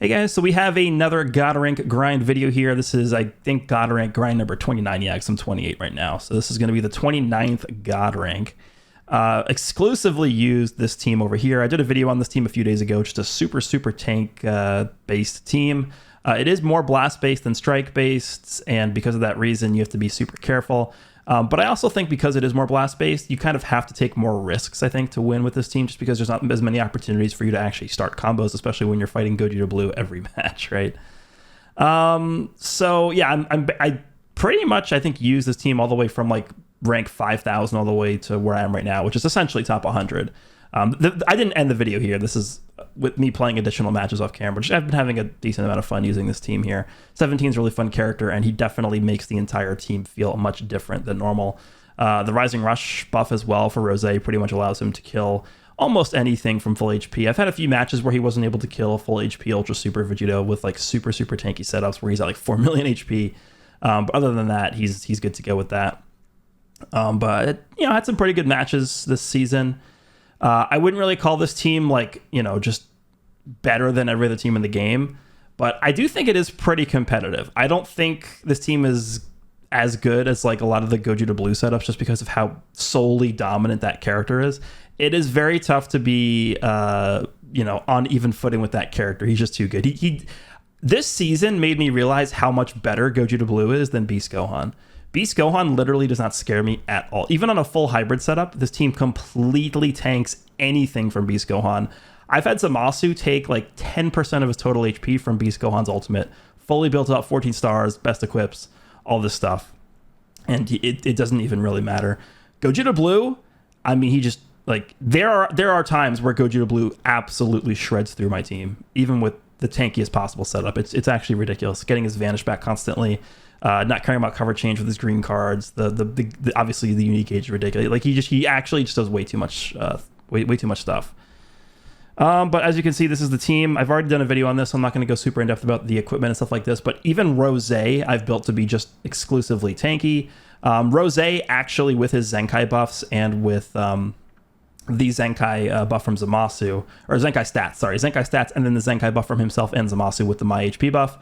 Hey guys, so we have another God Rank grind video here. This is, I think, God Rank grind number 29. Yeah, because I'm 28 right now. So this is going to be the 29th God Rank. Exclusively used this team over here. I did a video on this team a few days ago, just a super tank based team. It is more blast based than strike based, and because of that reason, you have to be super careful. But I also think because it is more blast based, you kind of have to take more risks, I think, to win with this team, just because there's not as many opportunities for you to actually start combos, especially when you're fighting Goji to Blue every match, right? So yeah, I pretty much, I think, use this team all the way from like rank 5,000 all the way to where I am right now, which is essentially top 100. I didn't end the video here. This is with me playing additional matches off camera. I've been having a decent amount of fun using this team here. 17 is a really fun character, and he definitely makes the entire team feel much different than normal. The Rising Rush buff as well for Rose pretty much allows him to kill almost anything from full HP. I've had a few matches where he wasn't able to kill full HP Ultra Super Vegito with like super tanky setups where he's at like 4 million HP. But other than that, he's good to go with that. But you know, had some pretty good matches this season. I wouldn't really call this team like, you know, just better than every other team in the game, but I do think it is pretty competitive. I don't think this team is as good as like a lot of the Goji to Blue setups just because of how solely dominant that character is. It is very tough to be, you know, on even footing with that character. He's just too good. This season made me realize how much better Goji to Blue is than Beast Gohan. Beast Gohan literally does not scare me at all. Even on a full hybrid setup, this team completely tanks anything from Beast Gohan. I've had Zamasu take like 10% of his total HP from Beast Gohan's ultimate, fully built up, 14 stars, best equips, all this stuff. And it doesn't even really matter. Goji to Blue, I mean, he just, like, there are times where Goji to Blue absolutely shreds through my team, even with the tankiest possible setup. It's actually ridiculous. Getting his vanish back constantly. Not caring about cover change with his green cards. The obviously the unique age is ridiculous. Like he actually just does way too much way too much stuff. But as you can see, this is the team. I've already done a video on this, so I'm not going to go super in depth about the equipment and stuff like this. But even Rose, I've built to be just exclusively tanky. Rose actually with his Zenkai buffs and with the Zenkai buff from Zamasu, or Zenkai stats, and then the Zenkai buff from himself and Zamasu with the My HP buff.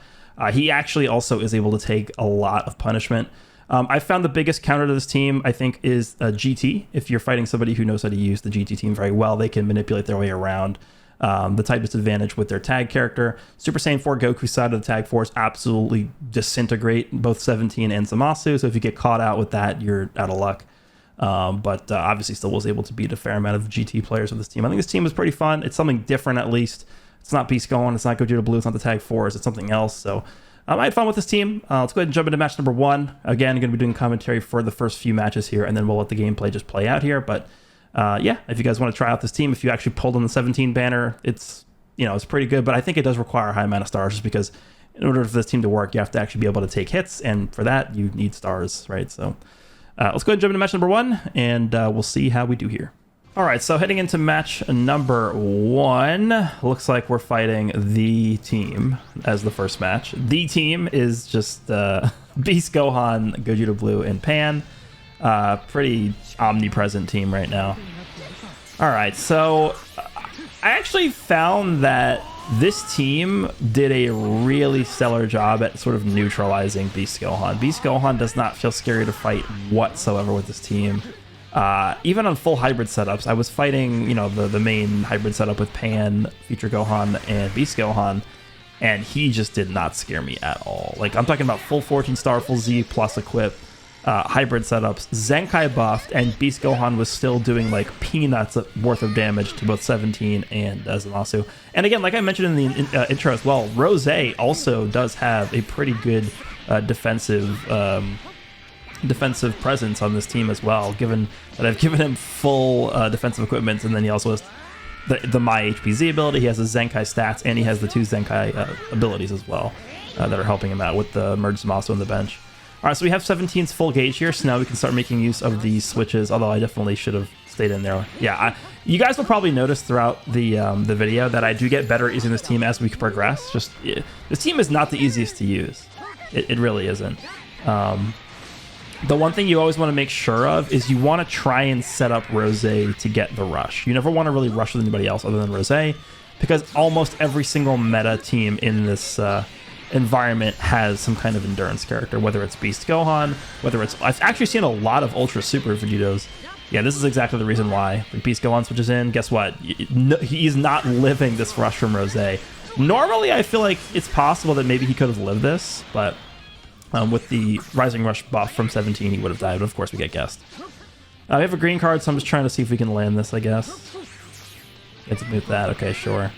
He actually also is able to take a lot of punishment. I found the biggest counter to this team, I think, is GT. If you're fighting somebody who knows how to use the GT team very well, they can manipulate their way around the type disadvantage with their tag character. Super Saiyan 4 Goku side of the tag force absolutely disintegrate both 17 and Zamasu, so if you get caught out with that, you're out of luck. But obviously still was able to beat a fair amount of GT players with this team. I think this team was pretty fun. It's something different, at least. It's not Beast Gohan, it's not Goji to Blue, it's not the Tag Force, it's something else. So I had fun with this team. Let's go ahead and jump into match number 1. Again, I'm going to be doing commentary for the first few matches here, and then we'll let the gameplay just play out here. But yeah, if you guys want to try out this team, if you actually pulled on the 17 banner, it's, you know, it's pretty good. But I think it does require a high amount of stars, just because in order for this team to work, you have to actually be able to take hits, and for that, you need stars, right? So let's go ahead and jump into match number 1, and we'll see how we do here. All right, so heading into match number 1, looks like we're fighting the team as the first match. The team is just Beast Gohan, Goji to Blue, and Pan. Pretty omnipresent team right now. All right, so I actually found that this team did a really stellar job at sort of neutralizing Beast Gohan. Beast Gohan does not feel scary to fight whatsoever with this team. Even on full hybrid setups, I was fighting, you know, the main hybrid setup with Pan, Future Gohan, and Beast Gohan, and he just did not scare me at all. Like, I'm talking about full 14-star, full Z plus equip, hybrid setups, Zenkai buffed, and Beast Gohan was still doing like peanuts worth of damage to both 17 and Zamasu. And again, like I mentioned in the intro as well, Rose also does have a pretty good defensive presence on this team as well, given that I've given him full defensive equipment, and then he also has the My HPZ ability, he has the Zenkai stats, and he has the 2 Zenkai abilities as well that are helping him out with the Merge Zamasu on the bench. Alright, so we have 17's full gauge here, so now we can start making use of these switches, although I definitely should have stayed in there. Yeah, you guys will probably notice throughout the video that I do get better at using this team as we progress. Just this team is not the easiest to use. It really isn't. The one thing you always want to make sure of is you want to try and set up Rose to get the rush. You never want to really rush with anybody else other than Rose, because almost every single meta team in this environment has some kind of endurance character, whether it's Beast Gohan, whether it's... I've actually seen a lot of Ultra Super Vegetos. Yeah, this is exactly the reason why. When Beast Gohan switches in, guess what? He's not living this rush from Rose. Normally, I feel like it's possible that maybe he could have lived this, but with the Rising Rush buff from 17, he would have died, but of course we get guessed. We have a green card, so I'm just trying to see if we can land this, I guess. Get to move that, okay, sure.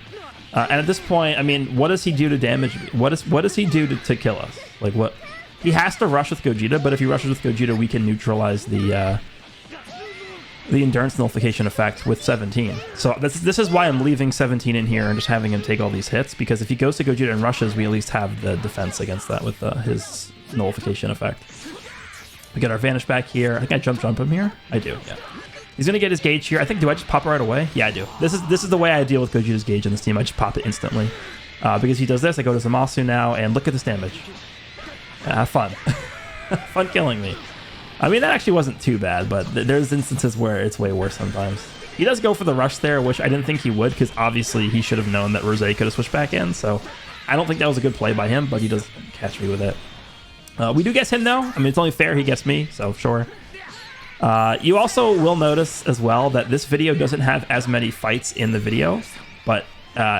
And at this point, I mean, what does he do to damage me? What does he do to kill us? Like, what? He has to rush with Gogeta, but if he rushes with Gogeta, we can neutralize the endurance nullification effect with 17. So this is why I'm leaving 17 in here and just having him take all these hits, because if he goes to Gogeta and rushes, we at least have the defense against that with his nullification effect. We get our Vanish back here. I think I jump him here. I do, yeah. He's gonna get his gauge here. I think, do I just pop it right away? Yeah, I do. This is the way I deal with Gogeta's gauge in this team. I just pop it instantly. Because he does this, I go to Zamasu now, and look at this damage. Have fun. Fun killing me. I mean, that actually wasn't too bad, but there's instances where it's way worse sometimes. He does go for the rush there, which I didn't think he would, because obviously he should have known that Rose could have switched back in, so I don't think that was a good play by him, but he does catch me with it. We do guess him, though. I mean, it's only fair he gets me, so sure. You also will notice as well that this video doesn't have as many fights in the video, but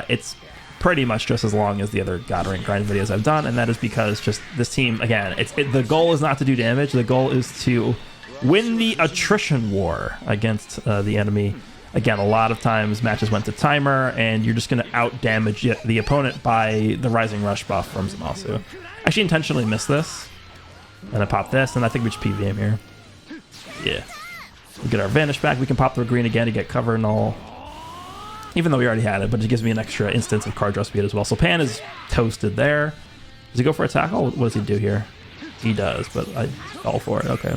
it's pretty much just as long as the other God Rank grind videos I've done, and that is because just this team, again, the goal is not to do damage, the goal is to win the attrition war against the enemy. Again, a lot of times matches went to timer, and you're just going to out-damage the opponent by the Rising Rush buff from Zamasu. Actually intentionally missed this, and I pop this, and I think we just PV him here. Yeah. We get our Vanish back, we can pop the green again to get cover and all. Even though we already had it, but it gives me an extra instance of card draw speed as well. So Pan is toasted there. Does he go for a tackle? What does he do here? He does, but I fell for it. Okay.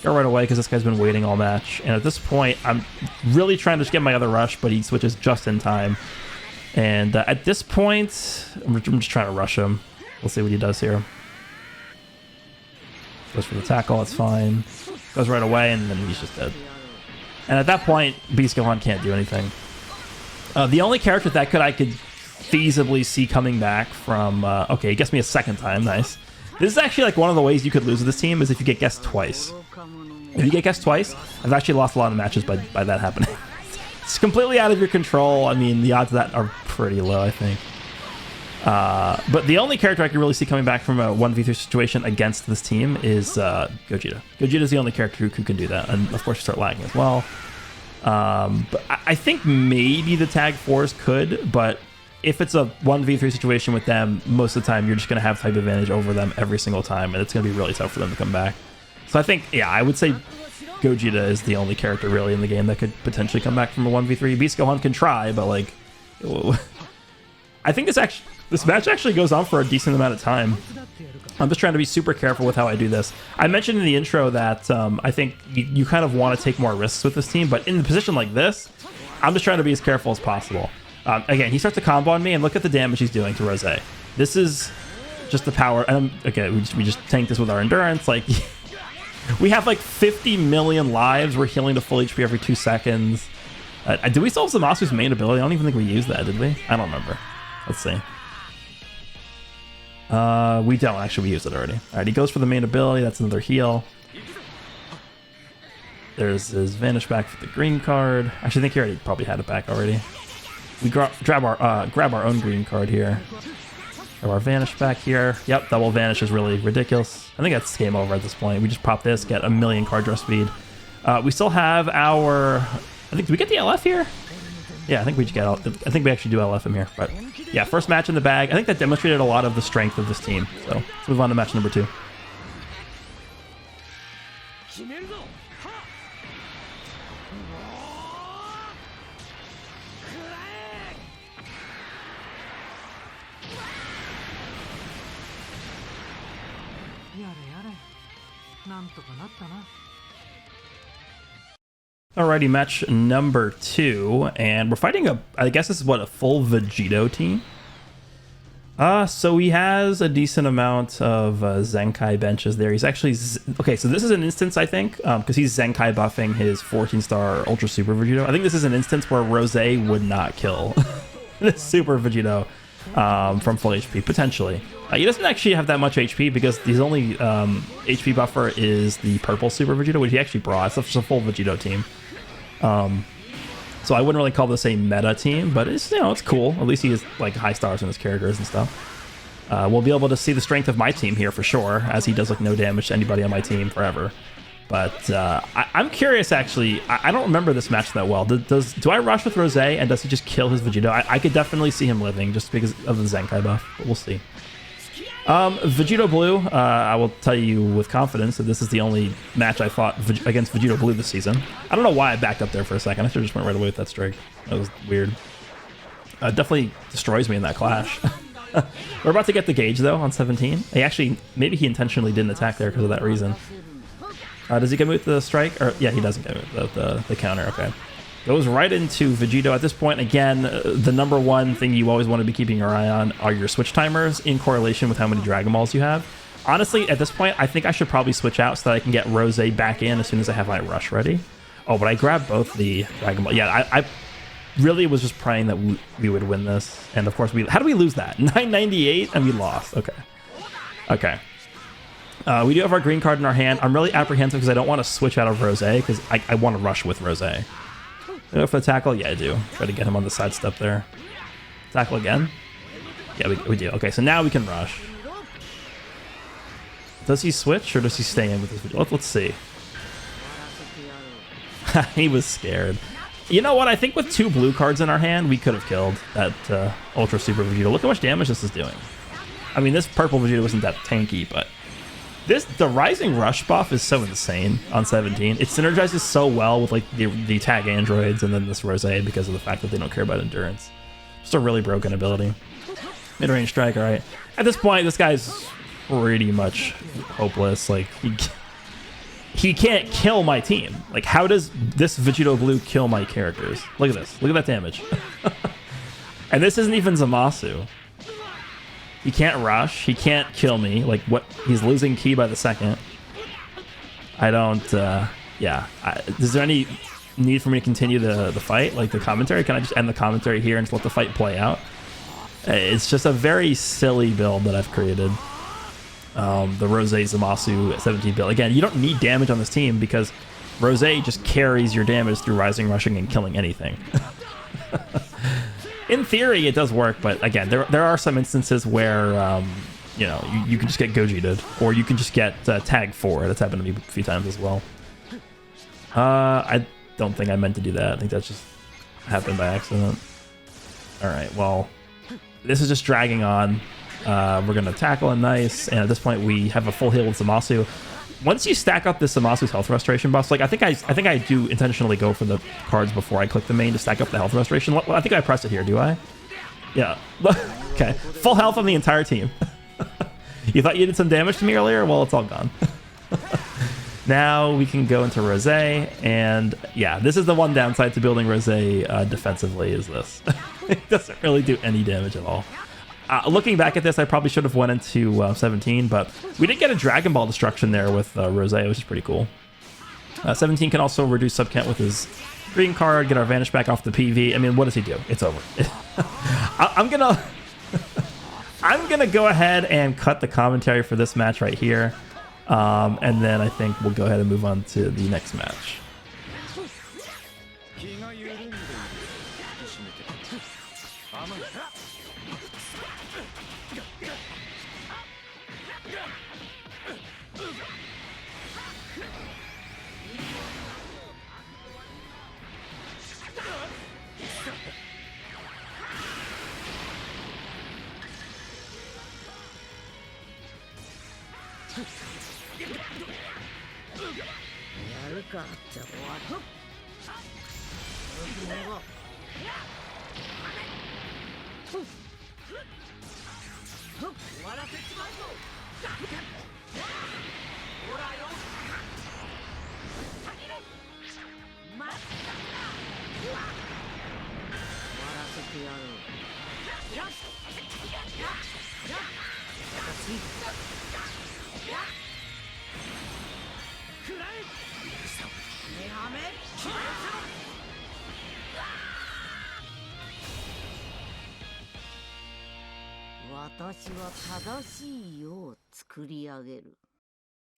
Go right away because this guy's been waiting all match. And at this point, I'm really trying to just get my other rush, but he switches just in time. And at this point, I'm just trying to rush him. We'll see what he does here. Goes for the tackle, that's fine. Goes right away, and then he's just dead. And at that point, Beast Gohan can't do anything. The only character that I could feasibly see coming back from... okay, he gets me a second time, nice. This is actually like one of the ways you could lose with this team is if you get guessed twice. If you get guessed twice, I've actually lost a lot of matches by that happening. It's completely out of your control. I mean, the odds of that are pretty low, I think. But the only character I can really see coming back from a 1v3 situation against this team is Gogeta. Gogeta is the only character who can do that, and of course you start lagging as well. But I think maybe the Tag Force could, but if it's a 1v3 situation with them, most of the time you're just going to have type advantage over them every single time, and it's going to be really tough for them to come back. So I think, yeah, I would say Gogeta is the only character really in the game that could potentially come back from a 1v3. Beast Gohan can try, but like... I think this match actually goes on for a decent amount of time. I'm just trying to be super careful with how I do this. I mentioned in the intro that I think you kind of want to take more risks with this team, but in a position like this, I'm just trying to be as careful as possible. Again, he starts to combo on me, and look at the damage he's doing to Rose. This is just the power. Okay, we just tank this with our endurance. Like, we have like 50 million lives. We're healing to full HP every 2 seconds. Did we solve Zamasu's main ability? I don't even think we used that, did we? I don't remember. Let's see. We don't. Actually, we used it already. All right, he goes for the main ability. That's another heal. There's his Vanish back for the green card. Actually, I think he already probably had it back already. We grab our own green card here. Grab our Vanish back here. Yep, double Vanish is really ridiculous. I think that's game over at this point. We just pop this, get a million card draw speed. We still have our... I think, did we get the LF here? Yeah, I think we just I think we actually do LF him here. But yeah, first match in the bag. I think that demonstrated a lot of the strength of this team. So let's move on to match number 2. Alrighty, match number 2, and we're fighting I guess this is what, a full Vegeto team? So he has a decent amount of Zenkai benches there. He's actually, okay, so this is an instance, I think, because he's Zenkai buffing his 14-star Ultra Super Vegeto. I think this is an instance where Rose would not kill. this Super Vegito from full HP, potentially. He doesn't actually have that much HP because his only HP buffer is the purple Super Vegito, which he actually brought. It's a full Vegito team. So I wouldn't really call this a meta team, but it's, you know, it's cool. At least he has like high stars in his characters and stuff. We'll be able to see the strength of my team here for sure, as he does like no damage to anybody on my team forever. But I'm curious, actually. I don't remember this match that well. Do I rush with Rose, and does he just kill his Vegito? I could definitely see him living just because of the Zenkai buff, but we'll see. Vegito Blue, I will tell you with confidence that this is the only match I fought against Vegito Blue this season. I don't know why I backed up there for a second. I should have just went right away with that strike. That was weird. Definitely destroys me in that clash. We're about to get the gauge, though, on 17. Maybe he intentionally didn't attack there because of that reason. Does he get moved to the strike? Or yeah, he doesn't get moved the counter. Okay. Goes right into Vegito. At this point, again, the number one thing you always want to be keeping your eye on are your switch timers in correlation with how many Dragon Balls you have. Honestly, at this point, I think I should probably switch out so that I can get Rose back in as soon as I have my rush ready. Oh, but I grabbed both the Dragon Ball. Yeah, I really was just praying that we would win this. And of course, how do we lose that? 998 and we lost. Okay. Okay. We do have our green card in our hand. I'm really apprehensive because I don't want to switch out of Rose because I want to rush with Rose. Go for the tackle? Yeah, I do. Try to get him on the side step there. Tackle again? Yeah, we do. Okay, so now we can rush. Does he switch or does he stay in with his Vegito? Let's see. He was scared. You know what? I think with 2 blue cards in our hand, we could have killed that Ultra Super Vegito. Look how much damage this is doing. I mean, this purple Vegito isn't that tanky, but the Rising Rush buff is so insane on 17. It synergizes so well with like the tag androids and then this Rose because of the fact that they don't care about endurance. Just a really broken ability. Mid-range strike, all right. At this point, this guy's pretty much hopeless. Like he can't kill my team. Like, how does this Vegito Blue kill my characters? Look at this. Look at that damage. And this isn't even Zamasu. He can't rush. He can't kill me. Like, what? He's losing ki by the second. I don't, yeah. Is there any need for me to continue the fight? Like, the commentary? Can I just end the commentary here and just let the fight play out? It's just a very silly build that I've created. The Rose Zamasu 17 build. Again, you don't need damage on this team because Rose just carries your damage through rising, rushing, and killing anything. In theory, it does work, but again, there are some instances where, you know, you can just get Gogetaed, or you can just get tagged for it. That's happened to me a few times as well. I don't think I meant to do that. I think that just happened by accident. All right, well, this is just dragging on. We're going to tackle him nice, and at this point, we have a full heal with Zamasu. Once you stack up this Zamasu's health restoration buffs, like I think I do intentionally go for the cards before I click the main to stack up the health restoration. Well, I think I pressed it here, do I? Yeah. Okay. Full health on the entire team. You thought you did some damage to me earlier? Well, it's all gone. Now we can go into Rose, and yeah, this is the one downside to building Rose defensively is this. It doesn't really do any damage at all. Looking back at this, I probably should have went into 17, but we did get a Dragon Ball destruction there with Rose, which is pretty cool. 17 can also reduce subcount with his green card, get our Vanish back off the PV. I mean, what does he do? It's over. I'm gonna go ahead and cut the commentary for this match right here, and then I think we'll go ahead and move on to the next match.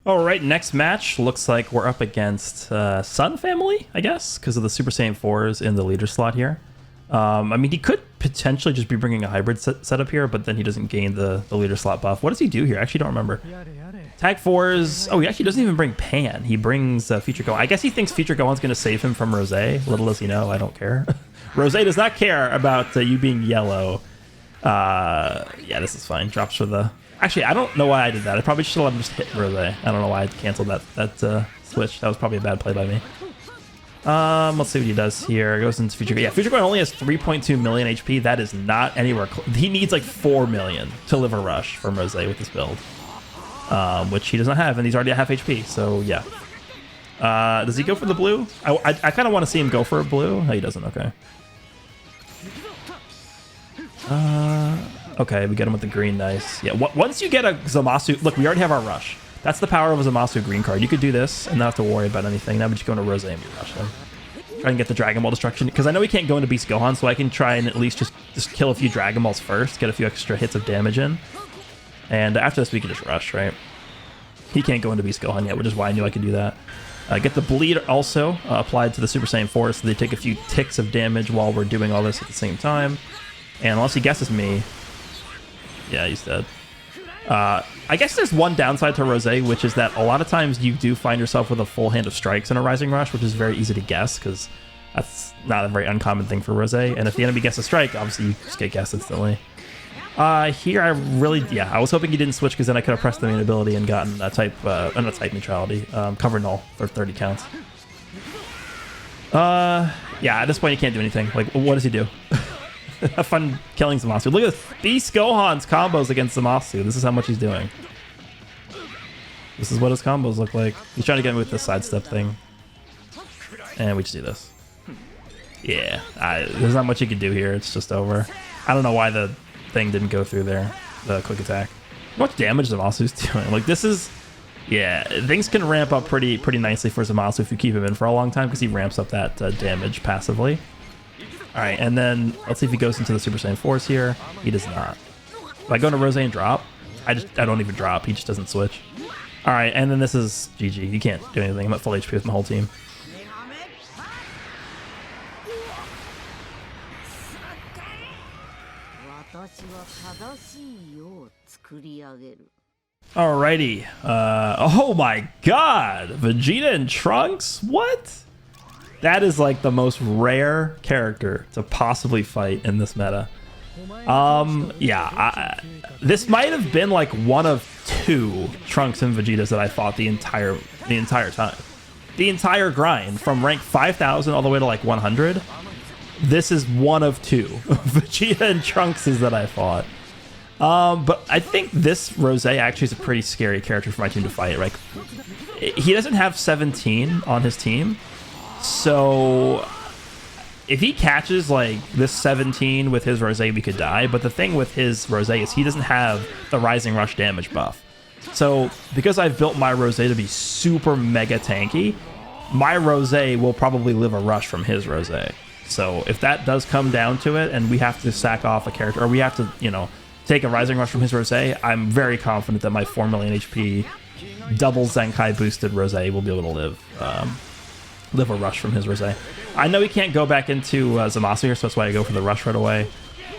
All right, next match looks like we're up against Sun Family, I guess, because of the Super Saiyan 4s in the leader slot here. I mean, he could potentially just be bringing a hybrid setup here, but then he doesn't gain the leader slot buff. What does he do here? I actually don't remember. Tag 4s. Oh, he actually doesn't even bring Pan. He brings Future Gohan. I guess he thinks Future Gohan's going to save him from Rose. Little does he know, I don't care. Rose does not care about you being yellow. Yeah, this is fine. Drops for the... Actually, I don't know why I did that. I probably should have just hit Rose. I don't know why I canceled that switch. That was probably a bad play by me. Let's see what he does here. Goes into Future Gohan. Yeah, Future Gohan only has 3.2 million HP. That is not anywhere close. He needs like 4 million to live a rush from Rose with this build. Which he does not have, and he's already at half HP, so yeah. Does he go for the blue? I kind of want to see him go for a blue. No, he doesn't. Okay. Okay, we get him with the green. Nice. Yeah, once you get a Zamasu... Look, we already have our rush. That's the power of a Zamasu green card. You could do this and not have to worry about anything. Now we just go into Rose and we rush him. Try and get the Dragon Ball destruction, because I know he can't go into Beast Gohan, so I can try and at least just kill a few Dragon Balls first, get a few extra hits of damage in. And after this, we can just rush, right? He can't go into Beast Gohan yet, which is why I knew I could do that. Get the bleed also applied to the Super Saiyan 4, so they take a few ticks of damage while we're doing all this at the same time. And unless he guesses me... Yeah, he's dead. I guess there's one downside to Rose, which is that a lot of times you do find yourself with a full hand of strikes in a Rising Rush, which is very easy to guess, because that's not a very uncommon thing for Rose. And if the enemy gets a strike, obviously you just get guessed instantly. Here I really, yeah, I was hoping he didn't switch, because then I could have pressed the main ability and gotten a type, not type neutrality, cover null for 30 counts. Yeah, at this point you can't do anything. Like, what does he do? Have fun killing Zamasu. Look at this. Beast Gohan's combos against Zamasu. This is how much he's doing. This is what his combos look like. He's trying to get me with this sidestep thing. And we just do this. Yeah, there's not much you can do here. It's just over. I don't know why the thing didn't go through there. The quick attack. How much damage Zamasu's doing? Like, this is... Yeah, things can ramp up pretty nicely for Zamasu if you keep him in for a long time, because he ramps up that damage passively. Alright, and then let's see if he goes into the Super Saiyan 4s here. He does not. If I go into Rose and drop, I don't even drop. He just doesn't switch. Alright, and then this is GG. You can't do anything. I'm at full HP with my whole team. Alrighty. Oh my god! Vegeta and Trunks? What? That is like the most rare character to possibly fight in this meta. Yeah, this might have been like one of 2 Trunks and Vegetas that I fought the entire time. The entire grind from rank 5,000 all the way to like 100. This is one of 2 Vegeta and Trunkses that I fought. But I think this Rose actually is a pretty scary character for my team to fight. Like, he doesn't have 17 on his team. So if he catches like this 17 with his Rose, we could die. But the thing with his Rose is he doesn't have the Rising Rush damage buff. So because I've built my Rose to be super mega tanky, my Rose will probably live a rush from his Rose. So if that does come down to it and we have to sack off a character, or we have to, you know, take a Rising Rush from his Rose, I'm very confident that my 4 million HP double Zenkai boosted Rose will be able to live a rush from his Rose. I know he can't go back into Zamasu here, so that's why I go for the rush right away.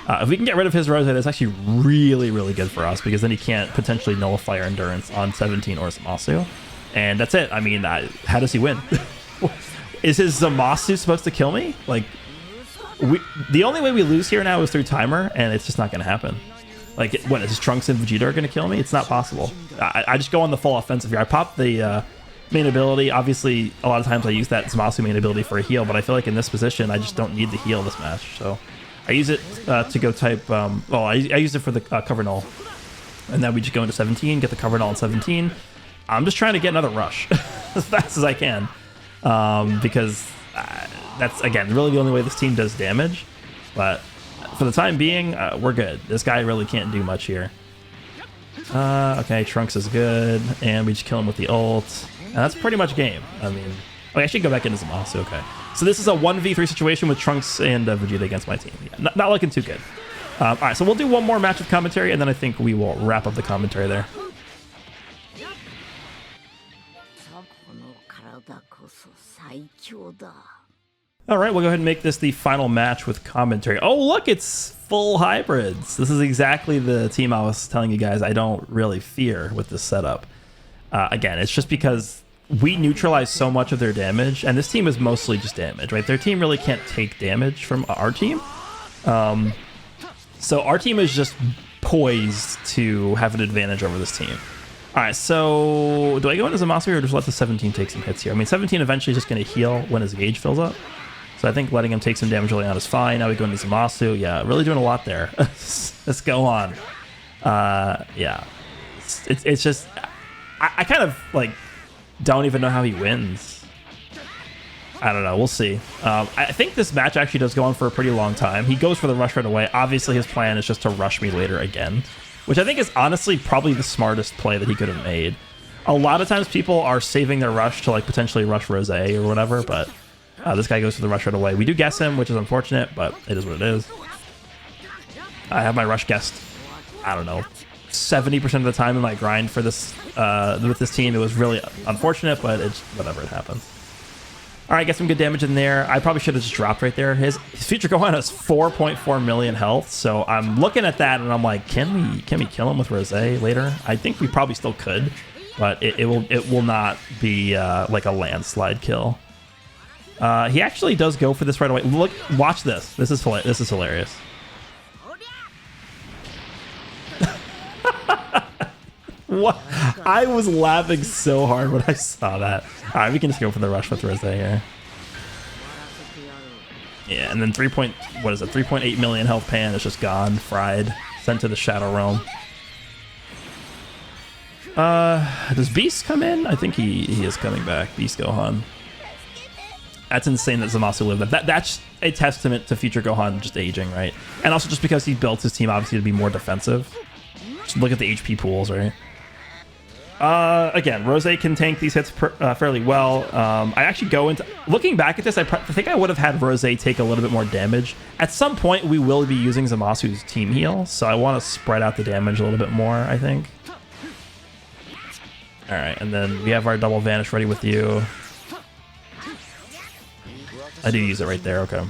If we can get rid of his Rose, that's actually really, really good for us, because then he can't potentially nullify our endurance on 17 or Zamasu. And that's it. I mean, how does he win? Is his Zamasu supposed to kill me? Like, the only way we lose here now is through timer, and it's just not going to happen. Like, what, is his Trunks and Vegeta are going to kill me? It's not possible. I just go on the full offensive here. I pop the... main ability. Obviously, a lot of times I use that Zamasu main ability for a heal, but I feel like in this position, I just don't need the heal this match. So I use it to go type... well, I use it for the cover null. And then we just go into 17, get the cover null in 17. I'm just trying to get another rush as fast as I can. Because that's, again, really the only way this team does damage. But for the time being, we're good. This guy really can't do much here. Okay, Trunks is good. And we just kill him with the ult. And that's pretty much game. I mean, I should go back into Zamasu. Okay. So this is a 1v3 situation with Trunks and Vegeta against my team. Yeah, not looking too good. All right, so we'll do one more match with commentary, and then I think we will wrap up the commentary there. All right, we'll go ahead and make this the final match with commentary. Oh, look, it's full hybrids. This is exactly the team I was telling you guys I don't really fear with this setup. Again, it's just because we neutralize so much of their damage, and this team is mostly just damage, right? Their team really can't take damage from our team. So our team is just poised to have an advantage over this team. All right, so do I go into Zamasu or just let the 17 take some hits here? I mean, 17 eventually is just going to heal when his gauge fills up. So I think letting him take some damage early on is fine. Now we go into Zamasu. Yeah, really doing a lot there. Let's go on. Yeah, it's just... I kind of, like, don't even know how he wins. I don't know. We'll see. I think this match actually does go on for a pretty long time. He goes for the rush right away. Obviously, his plan is just to rush me later again, which I think is honestly probably the smartest play that he could have made. A lot of times people are saving their rush to, like, potentially rush Rose or whatever, but this guy goes for the rush right away. We do guess him, which is unfortunate, but it is what it is. I have my rush guessed, I don't know, 70% of the time in my grind for this with this team. It was really unfortunate, but it's whatever, it happens. All right, get some good damage in there. I probably should have just dropped right there. His future Gohan has 4.4 million health, so I'm looking at that and I'm like, can we kill him with Rose later? I think we probably still could, but it will not be like a landslide kill. He actually does go for this right away. Look, watch this. This is hilarious. What? I was laughing so hard when I saw that. All right, we can just go for the rush with Rose here. Yeah, and then 3.8 million health pan is just gone, fried, sent to the Shadow Realm. Does Beast come in? I think he is coming back. Beast Gohan. That's insane that Zamasu lived. That's a testament to future Gohan just aging, right? And also just because he built his team obviously to be more defensive. Just look at the HP pools, right? Again, Rose can tank these hits fairly well. I actually go into... Looking back at this, I think I would have had Rose take a little bit more damage. At some point, we will be using Zamasu's team heal, so I want to spread out the damage a little bit more, I think. Alright, and then we have our double vanish ready with you. I do use it right there, okay.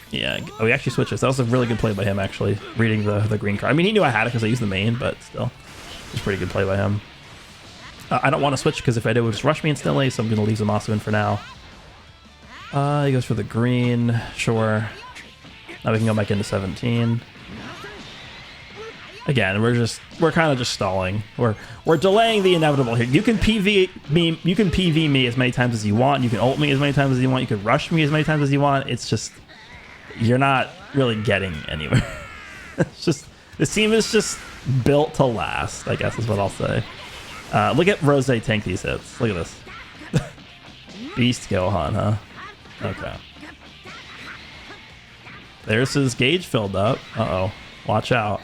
Yeah, oh, he actually switches. That was a really good play by him, actually, reading the green card. I mean, he knew I had it because I used the main, but still. It's a pretty good play by him. I don't want to switch because if I do, it would just rush me instantly, so I'm going to leave Zamasu in for now. He goes for the green. Sure. Now we can go back into 17. Again, we're kind of just stalling. We're delaying the inevitable here. You can PV me as many times as you want. You can ult me as many times as you want. You can rush me as many times as you want. It's just you're not really getting anywhere. It's just this team is just built to last, I guess is what I'll say. Look at Rose tank these hits. Look at this. Beast Gohan, huh? Okay. There's his gauge filled up. Uh-oh. Watch out.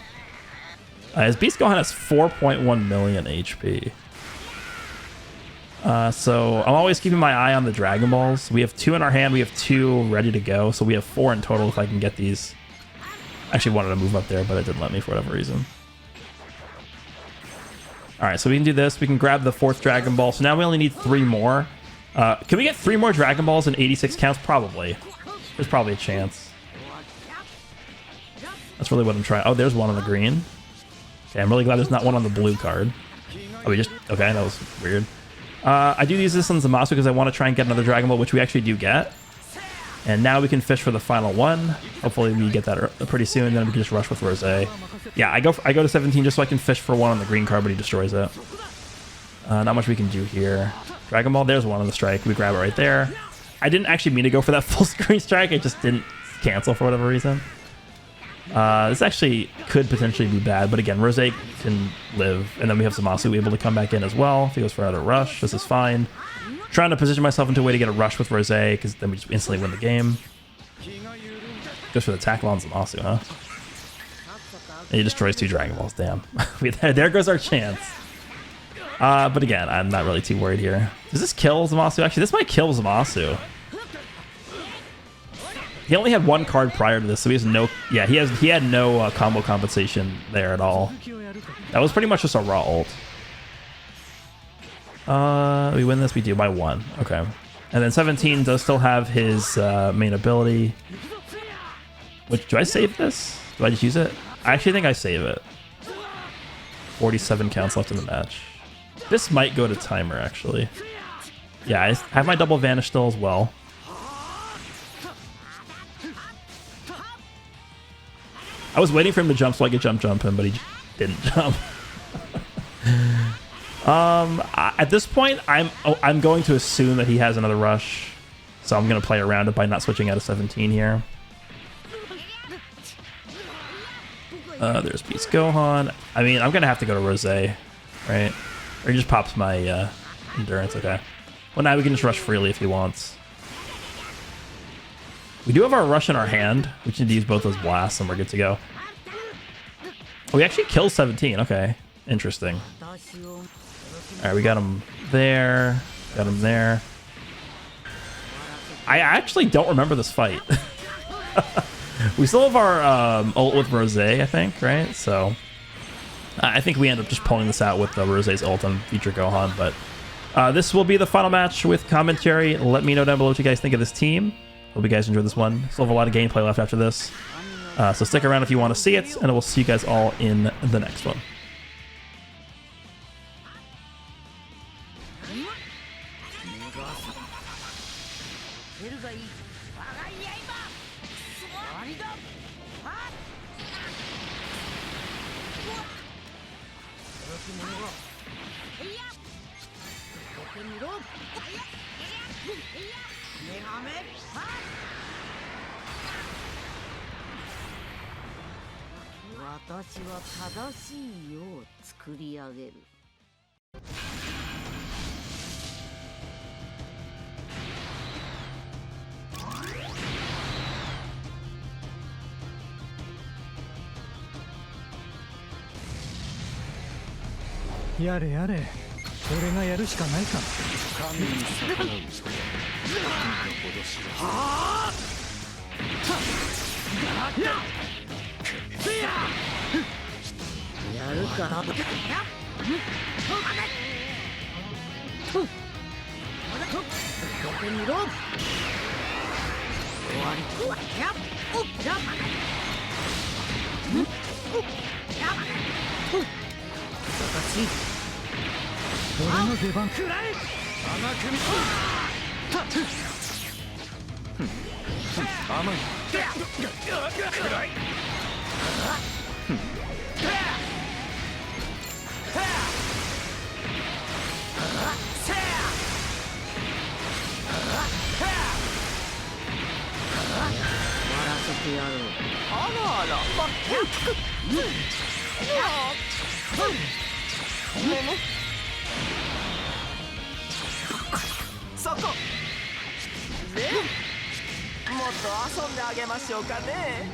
His Beast Gohan has 4.1 million HP. So I'm always keeping my eye on the Dragon Balls. We have 2 in our hand. We have 2 ready to go. So we have 4 in total if I can get these. I actually wanted to move up there, but it didn't let me for whatever reason. All right, so we can do this. We can grab the 4th Dragon Ball. So now we only need 3 more. Can we get 3 more Dragon Balls in 86 counts? Probably. There's probably a chance. That's really what I'm trying. Oh, there's one on the green. Okay, I'm really glad there's not one on the blue card. Oh, okay, that was weird. I do use this on Zamasu because I want to try and get another Dragon Ball, which we actually do get. And now we can fish for the final one. Hopefully we get that pretty soon, then we can just rush with Rose. Yeah, I go to 17 just so I can fish for one on the green card, but he destroys it. Not much we can do here. Dragon Ball, there's one on the strike. We grab it right there. I didn't actually mean to go for that full screen strike. I just didn't cancel for whatever reason. This actually could potentially be bad, but again, Rose can live. And then we have Zamasu able to come back in as well. If he goes for another rush, this is fine. Trying to position myself into a way to get a rush with Rose, because then we just instantly win the game. Goes for the tackle on Zamasu, huh? And he destroys 2 Dragon Balls, damn. There goes our chance. But again, I'm not really too worried here. Does this kill Zamasu? Actually, this might kill Zamasu. He only had one card prior to this, so he has no. Yeah, he had no combo compensation there at all. That was pretty much just a raw ult. We win this, we do by 1. Okay. And then 17 does still have his main ability. Which, do I save this? Do I just use it? I actually think I save it. 47 counts left in the match. This might go to timer, actually. Yeah, I have my double vanish still as well. I was waiting for him to jump so I could jump him, but he didn't jump. At this point, I'm going to assume that he has another rush, so I'm going to play around it by not switching out of 17 here. There's Beast Gohan. I mean, I'm going to have to go to Rose, right? Or he just pops my endurance. Okay. Well, now we can just rush freely if he wants. We do have our rush in our hand. We can use both those blasts and we're good to go. Oh, we actually killed 17. Okay. Interesting. Alright, we got him there. Got him there. I actually don't remember this fight. We still have our ult with Rose, I think, right? So I think we end up just pulling this out with Rose's ult on Future Gohan. But this will be the final match with commentary. Let me know down below what you guys think of this team. Hope you guys enjoyed this one. Still have a lot of gameplay left after this. So stick around if you want to see it, and we'll see you guys all in the next one.やれやれ、俺がやるしかないか。神に逆らうしかない。はあ。やるか。ここにろ。終わり。やっ。おっ。やっ。俺の出番くらえ。甘く見甘いくらい。笑わせてやろう。あらあら、まっそこね、もっと遊んであげましょうかね。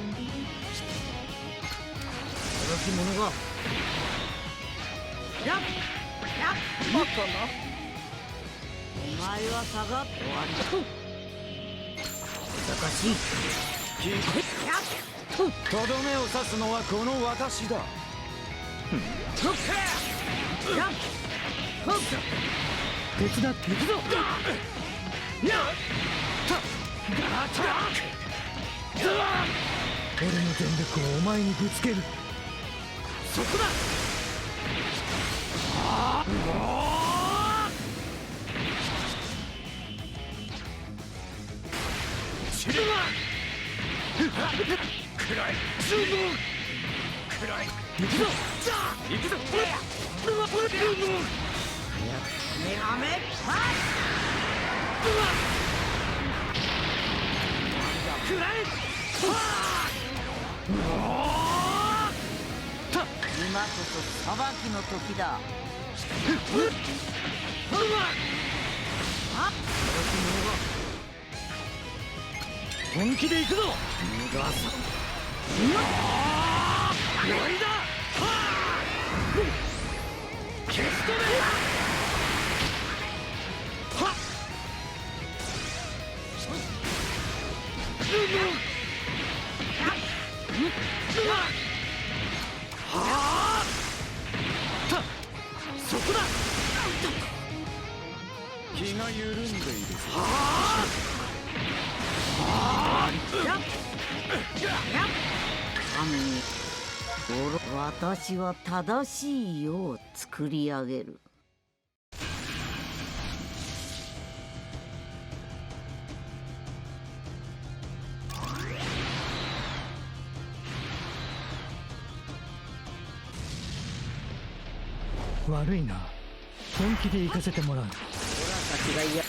驚き者がやっもっとな。お前は下がって終わりだ。難しい。とどめを刺すのはこの私だ。手伝っていくぞ。俺の全力をお前にぶつける。そこだ。チルマくらい十分くらい。行くぞ行くぞ。メガメパスくらえ。今こそ裁きの時だ。本気で行くぞ。逃がさん。終わりだ。消し止め。はっ。緩んでいるぞ。私は正しい世を作り上げる。悪いな。本気で行かせてもらう。オラたちがや。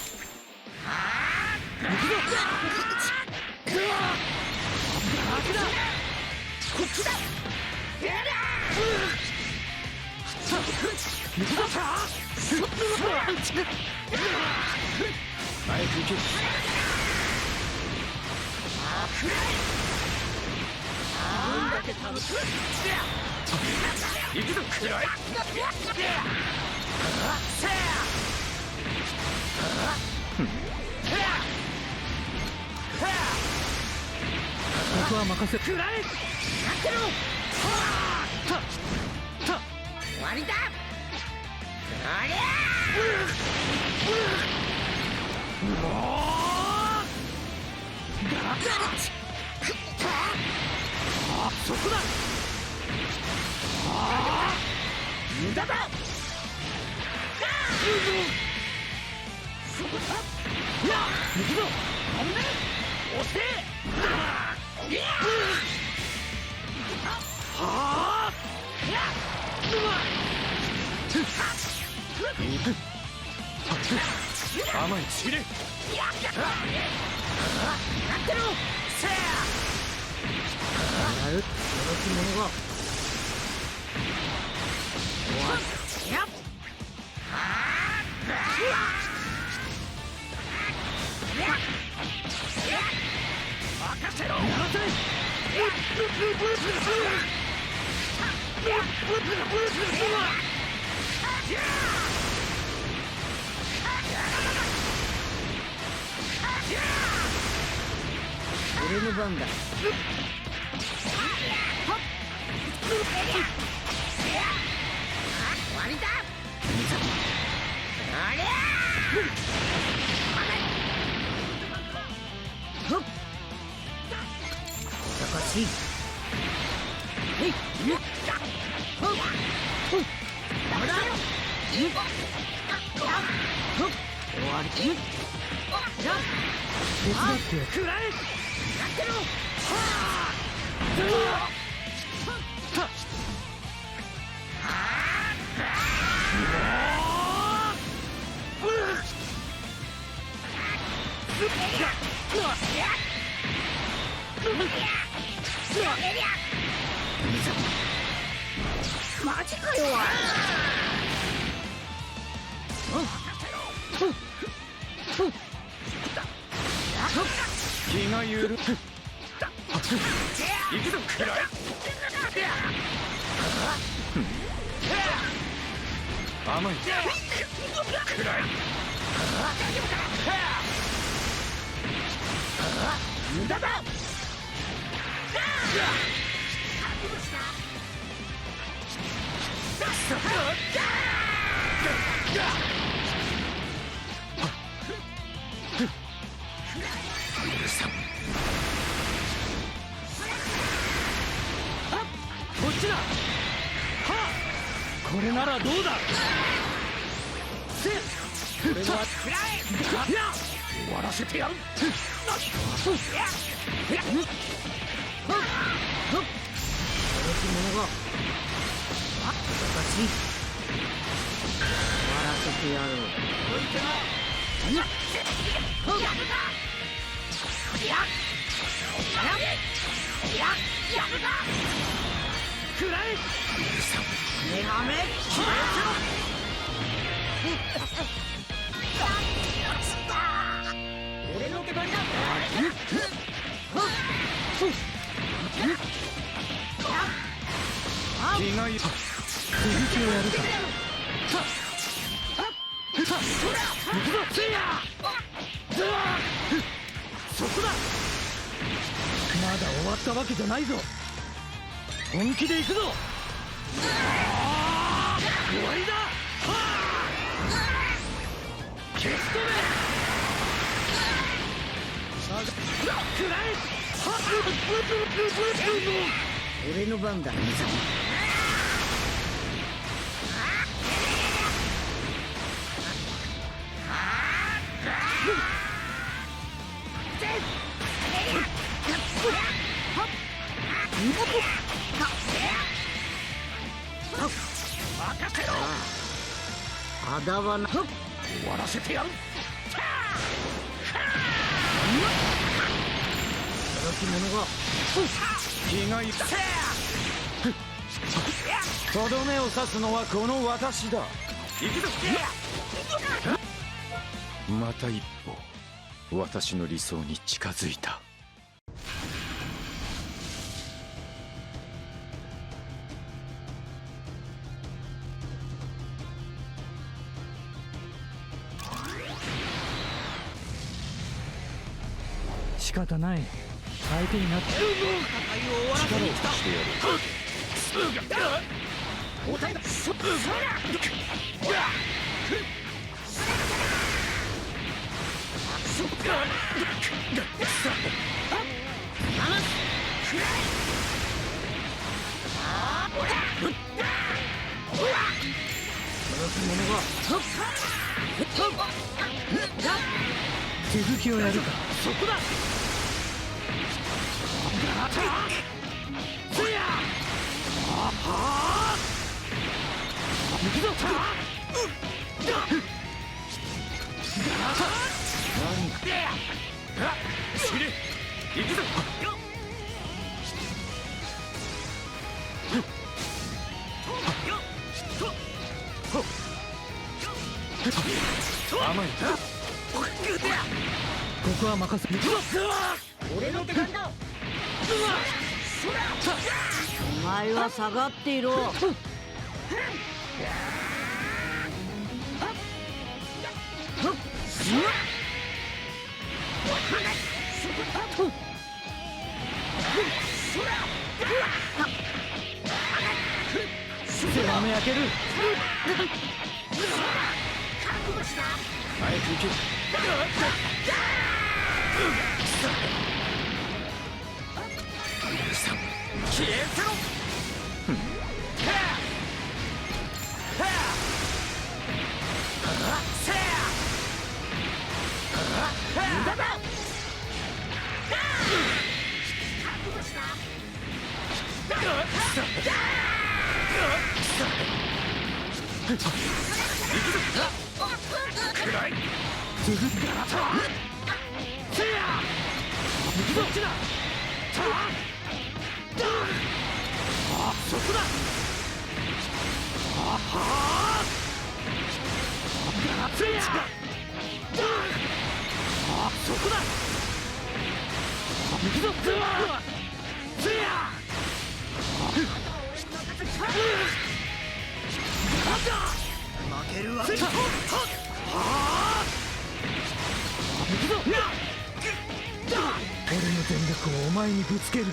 行くぞ。こっちだ。行くぞ。前行け。どんだけ楽しい。行くぞくらい。僕は任せ。くらえ。待ってろ。終わりだ。ありゃそこだ。無駄だ。行くぞ。押せ。甘い散れ。待ってろ。やる。よろし者が。やっ。任せろ。俺の番だ。終わりだ。ありゃ高し。ダメだ。終わり。手伝ってよ。くらえ。やってろ。マジかよ。気が緩む。行くぞくらい。甘いくらい。無駄だ。こっちだ。はこれならどうだ。俺はくらえ。終わらせてやる。者が。私。終わらせてやろう。くらえ。目がめ。俺の出番だ。気が緩む。続きをやるか。行くぞ。そこだ。まだ終わったわけじゃないぞ。本気で行くぞ。終わりだ。消し止め。俺の番だ兄さん。あだわな。終わらせてやる。働き者が気がいた。とどめを刺すのはこの私だ。行くぞ。また一歩私の理想に近づいた。仕方ない。相手になって力をしてやる。続きをやるか。そこだ。行くぞ。甘い。ここは任せる。俺の手番だ。お前は下がっていろ。狭め開ける。早く行け。消えてろ。無駄だ。暗い。続くからせや。どっちだ。そこだ。せや。そこだ。行くぞ。せや。負けるわけ。行くぞ。俺の全力をお前にぶつける。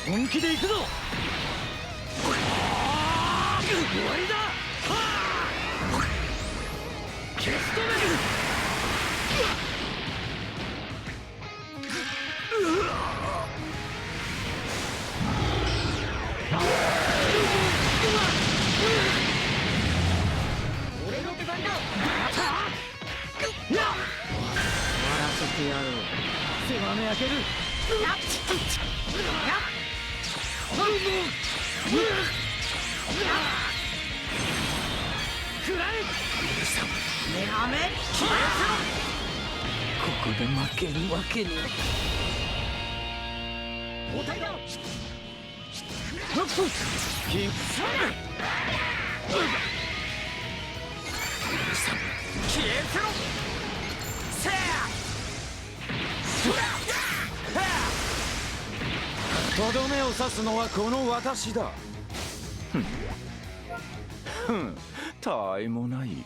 本気で行くぞ。終わりだ。消し止める。俺の出番だ。終わらせてやろう。狭め開ける。くらえ。目はめ。ここで負けるわけに。おたいだ。消えてろ。せや。とどめを刺すのはこの私だ。たわいもない。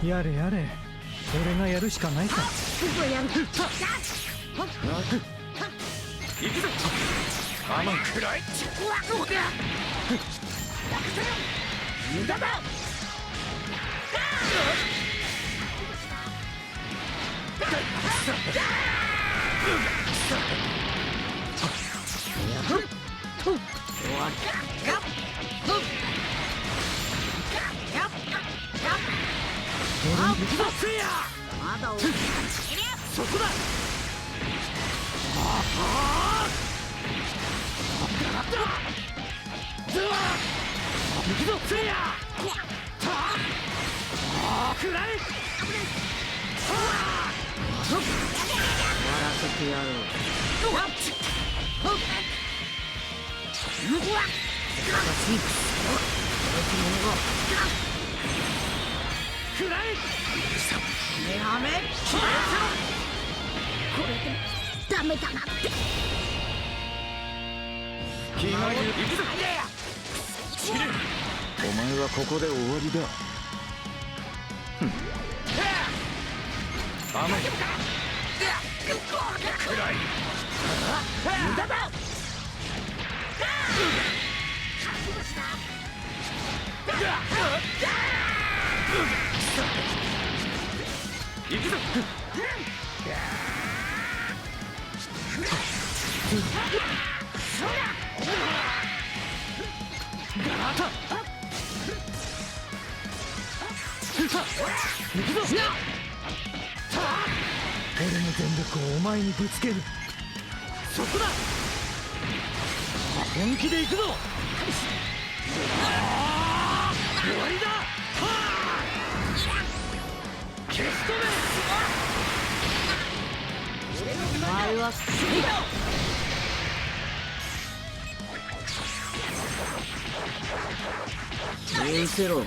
やれやれ。俺がやるしかないか。僕はやる。行くぞ。甘いくらい無駄だまだそこだ行くぞせいやくらえ終わらせてやろくらえやめこれでダメだなって気が緩い行くぞお前はここで終わりだ。甘いくらい無駄だ行くぞ行くぞ俺の全力をお前にぶつけるそこだ本気で行くぞ終わりだ消し止めお前は許せろこ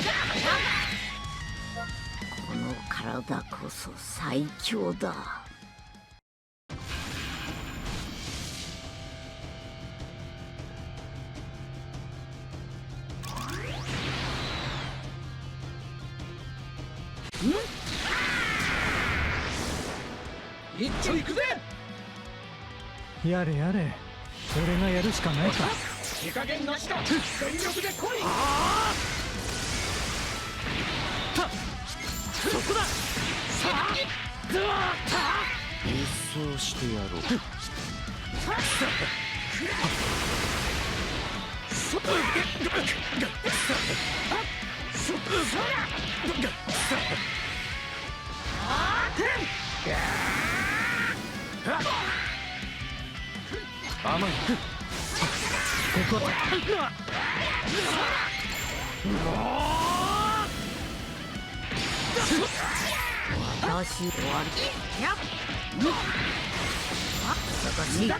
の体こそ最強だ一丁行くぜやれやれ俺がやるしかないか手加減なしだ全力で来いそこださあドア一掃してやろう。甘いここ私終わりやっ探しだ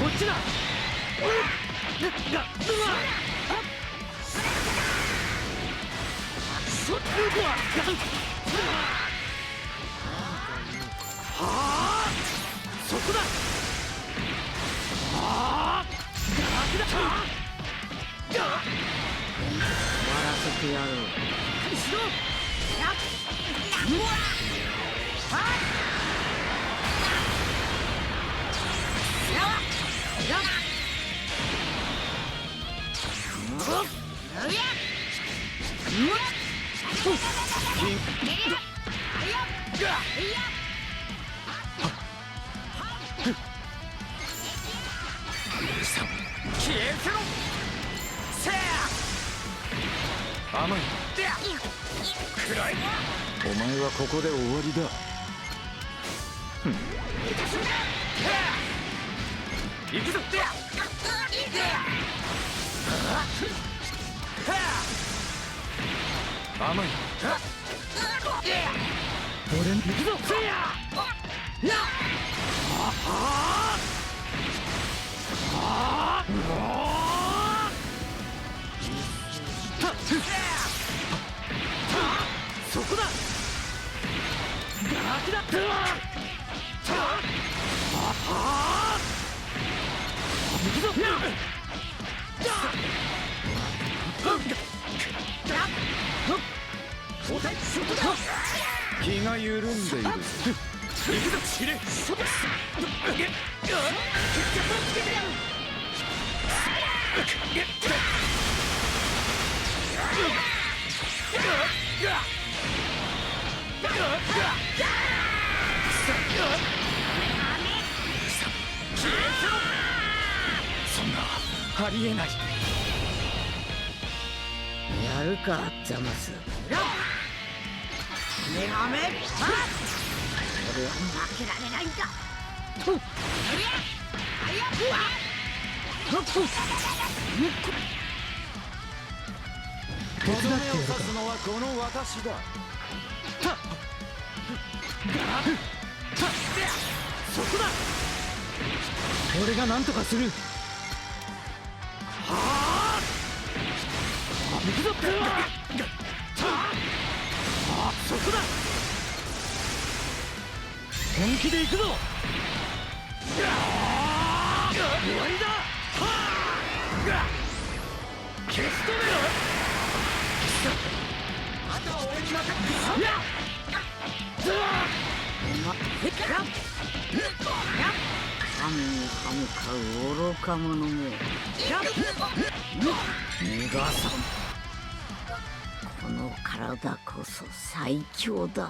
こっちだそこだ終わらせてやろう消えせろせ甘いくらいお前はここで終わりだ。行くぞ甘い俺に行くぞせいやそこだガキだ気が緩んでいるぞ。そんなありえない。やるかザマス。メガメパス。俺は負けられないんだ。手伝ってやるか。すのはこの私だ。そこだ。俺が何とかする。行くぞ。そこだ。本気で行くぞ。終わりだ。消し止めろ。あとは俺に任せて。神に歯向かう愚か者め。逃がさん。この体こそ最強だ。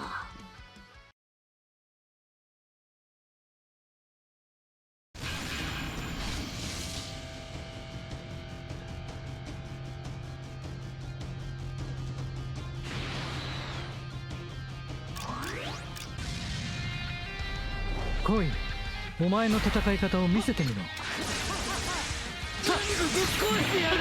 来い、お前の戦い方を見せてみろ。ぶっ壊してやる。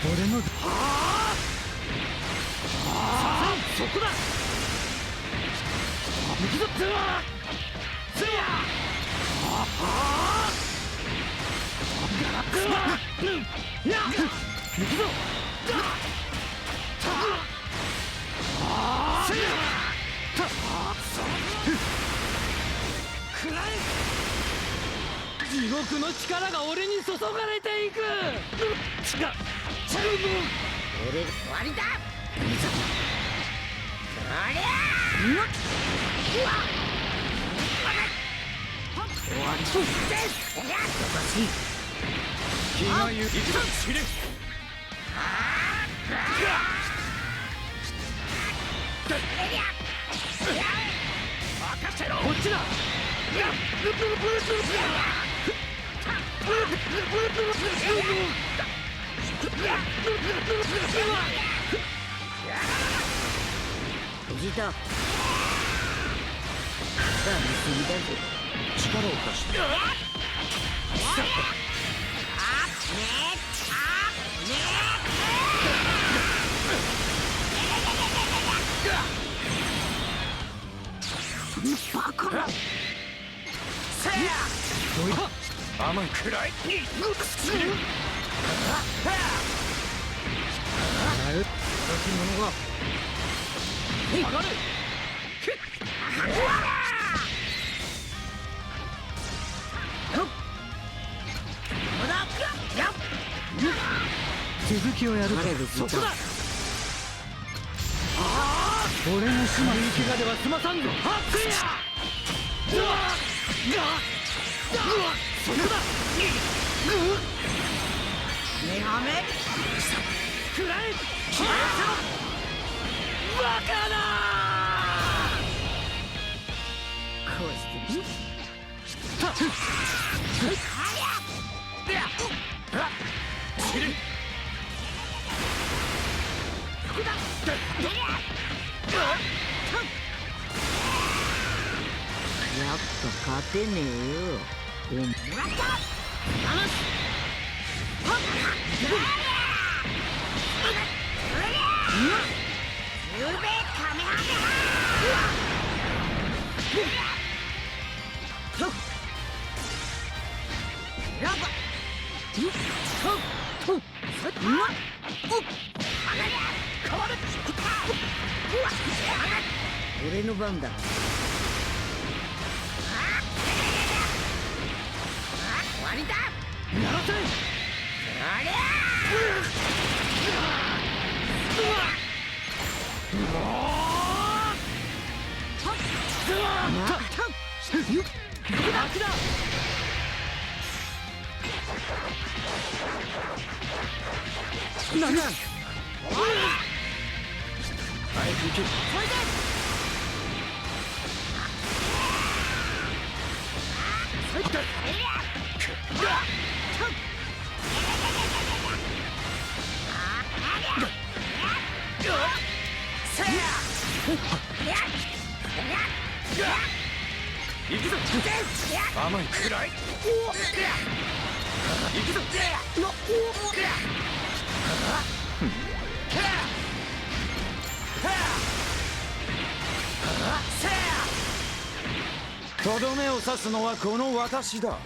俺のそこだ。行くぞ。行くぞ。地獄の力が俺に注がれていく。俺終わりだ。気が緩んでいるぞ。こっちだ。藤田。さあ見過ぎだぜ。力を貸して。バカな。甘いくらい。上がれ。続きをやるか。そこだ。俺の始末怪我では済まさんぞ。そこだ。メガメくらえ。バカだ。こうしてみ。やっぱ勝てねえよ。もらった。ゆうべカメハメハ。俺の番だ。終わりだ。やらせ。ありゃなんだ。行くぞ。甘いくらい。行くぞ。とどめを刺すのはこの私だ。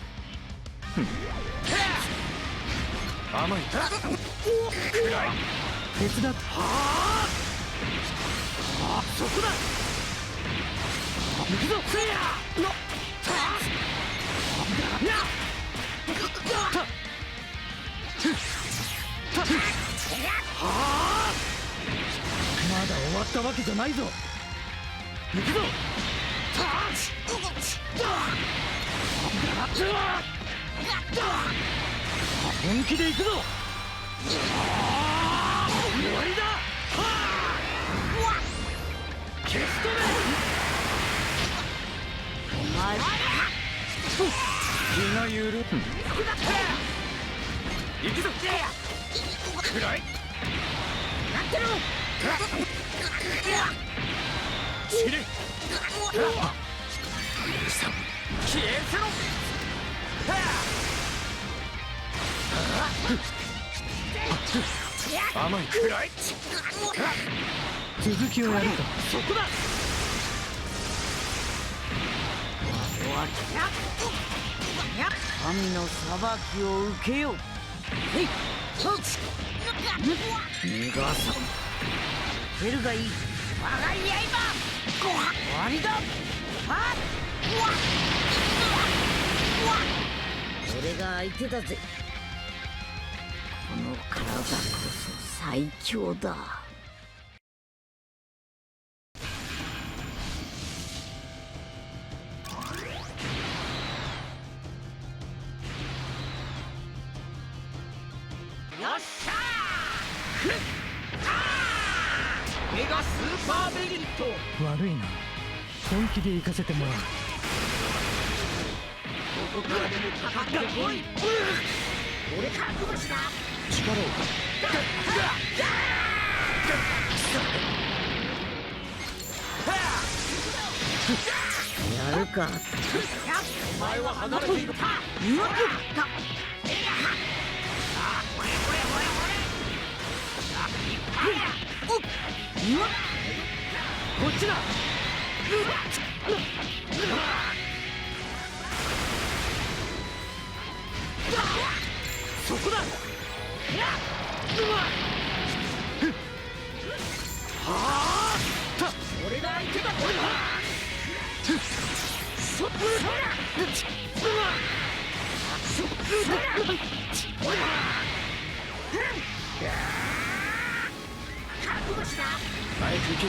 甘いくらい。手伝って。そこだ。行くぞ。まだ終わったわけじゃないぞ。行くぞ。本気で行くぞ。終わりだ。消し止め。気が緩む。行くぞ。くらい。散れ。消えせろ。甘いくらい。続きをやるか。そこだ。神の裁きを受けよう。逃がさん。受けるがいい。我が刃。終わりだ。俺が相手だぜ。この体こそ最強だ。よっしゃー。メガスーパーベリット。悪いな。本気で行かせてもらう。どこからでもかかってこい。俺覚悟した。力をやるか。お前は離れている。こっちだ。そこだ。俺が相手だ。覚悟した。前行け。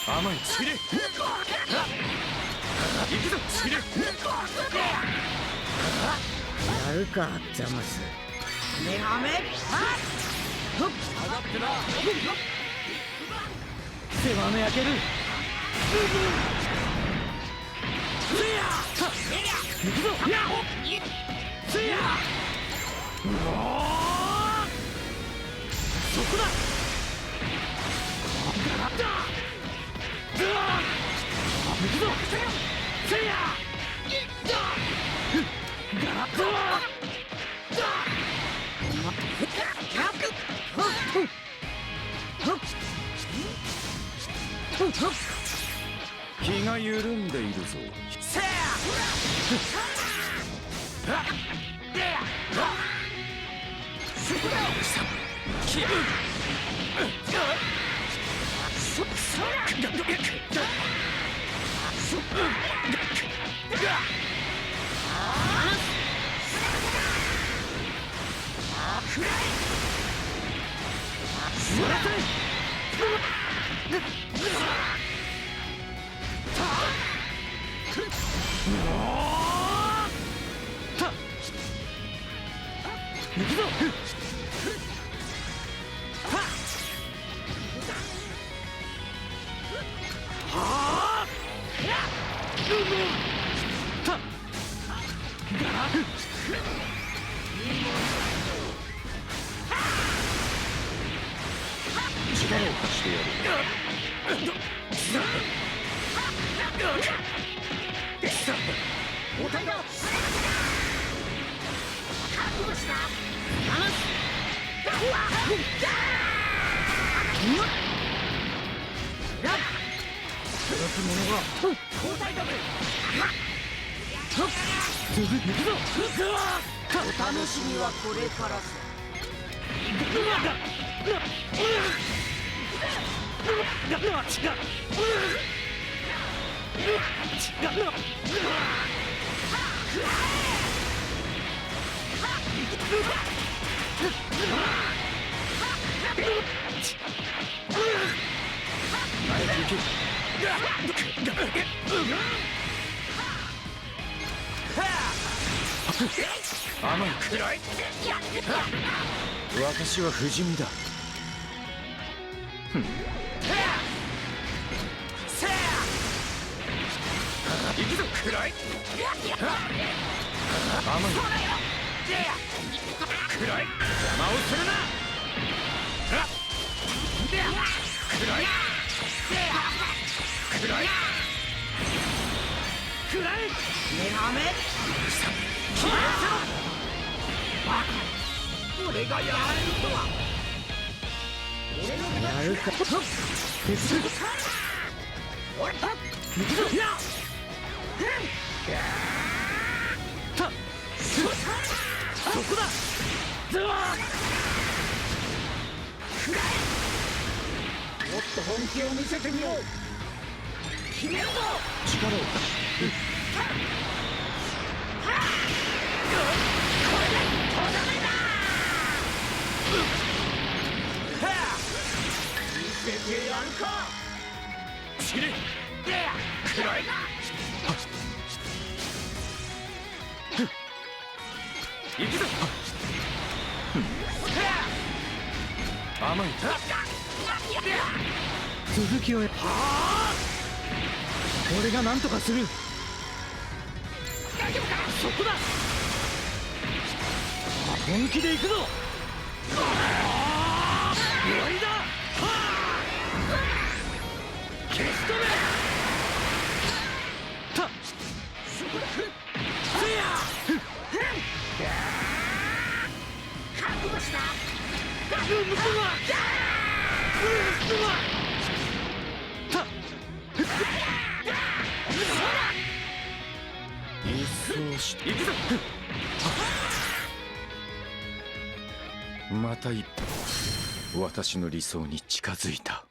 甘い散れ。行くぞ。散れ。やるかザマス。メガメ上がってな。世話の焼ける。行くぞ。せや。そこだ。行くぞ。せや。気が緩んでいるぞ。せや行くぞ。力を貸してやる。おたいだ。覚悟した。離す。交代だぜ。お楽しみはこれからさ。甘い。私は不死身だ。行くぞ、暗い。甘い。暗い。邪魔をするな。暗い。暗い。くらえ。目はめ。俺がやられるとは。俺のやるか。俺だ。行くぞ。そこだ。もっと本気を見せてみよう。決めるぞ。力を貸し。見せてやるか。ちれ。暗い。行くぞ。甘い。続きを俺が何とかする。大丈夫か。そこだ。本気で行くぞ。終わりだ。消し止め。覚悟した。一掃して行くぞ。また一歩私の理想に近づいた。